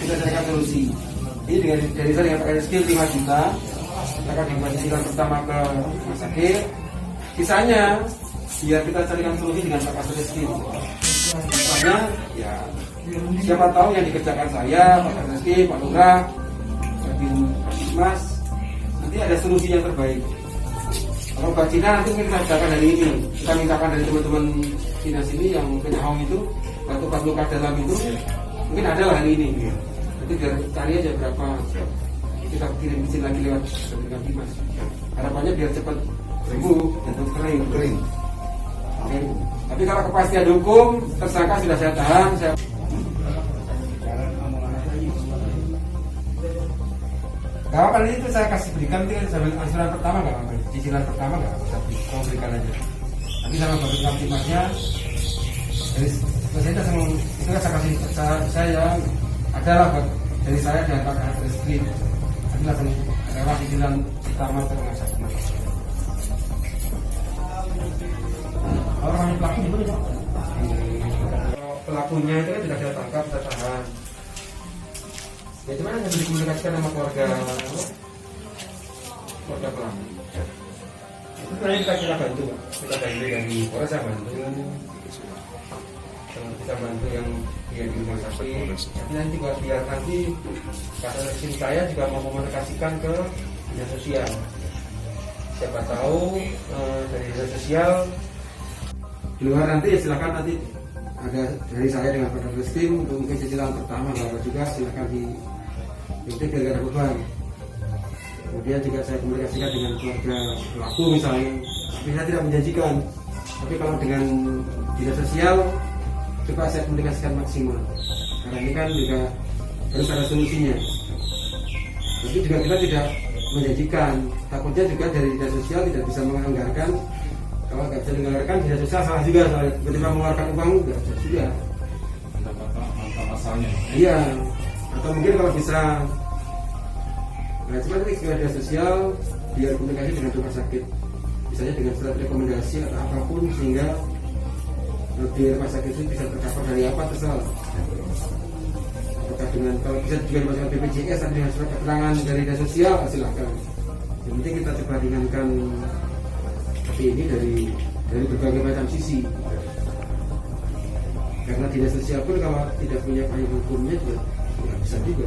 kita carikan solusi. Ini dengan dari saya dengan pakai skill 5 juta, kita akan dibuat cicilan pertama ke rumah sakit. Sisanya biar kita carikan solusi dengan pakai skill. Misalnya, ya siapa tahu yang dikerjakan saya, Pak Reski, Pak Lurah, Mas, nanti ada solusi yang terbaik. Kalau Mbak Cina nanti kita kerjakan hari ini, kita mintakan dari teman-teman Cina sini yang penyahong itu, batu luka dalam itu, mungkin ada lah hari ini. Nanti biar cari aja berapa, kita kirim izin lagi lewat dengan Dimas. Harapannya biar cepat sembuh dan kering. Oke. Tapi kalau kepastian hukum, tersangka sudah saya tahan. Gak apa-apa, itu saya kasih berikan, nanti sambil angsuran pertama gak apa-apa, cicilan pertama gak apa-apa, saya berikan aja. Nanti sama bagian kamtimasnya, dari saya semua itu saya kasih saya adalah dari saya dan Pak Reski. Nanti langsung lewat cicilan pertama ke rumah sakit. Orang pelaku gimana Pak? Pelakunya itu kan tidak kita tangkap, kita tahan. Ya cuman hanya dikomunikasikan sama keluarga pelaku. Itu sebenarnya kita bantu, dari Polres saya bantu, kita bantu yang di rumah sakit. Tapi nanti biar nanti kata resim saya juga mau komunikasikan ke dinas sosial. Siapa tahu dari dinas sosial di luar nanti ya silakan nanti ada dari saya dengan Pak Resim untuk mungkin cicilan pertama bapak juga silakan di itu gara-gara beban. Kemudian juga saya komunikasikan dengan keluarga pelaku misalnya, tapi saya tidak menjanjikan. Tapi kalau dengan dinas sosial, coba saya komunikasikan maksimal. Karena ini kan juga harus ada solusinya. Tapi juga kita tidak menjanjikan. Takutnya juga dari dinas sosial tidak bisa menganggarkan. Kalau nggak bisa menganggarkan, dinas sosial salah juga. Ketika mengeluarkan uang nggak bisa juga. Mantap masalahnya. Iya. Atau mungkin kalau bisa, nah cuma nanti dinas sosial biar komunikasi dengan rumah sakit, misalnya dengan surat rekomendasi atau apapun sehingga di rumah sakit itu bisa tercover dari apa terserah. Apakah dengan kalau bisa juga dimasukkan BPJS atau dengan surat keterangan dari dinas sosial silakan. Yang penting kita coba ringankan seperti ini dari berbagai macam sisi. Karena dinas sosial pun kalau tidak punya payung hukumnya juga nggak bisa juga.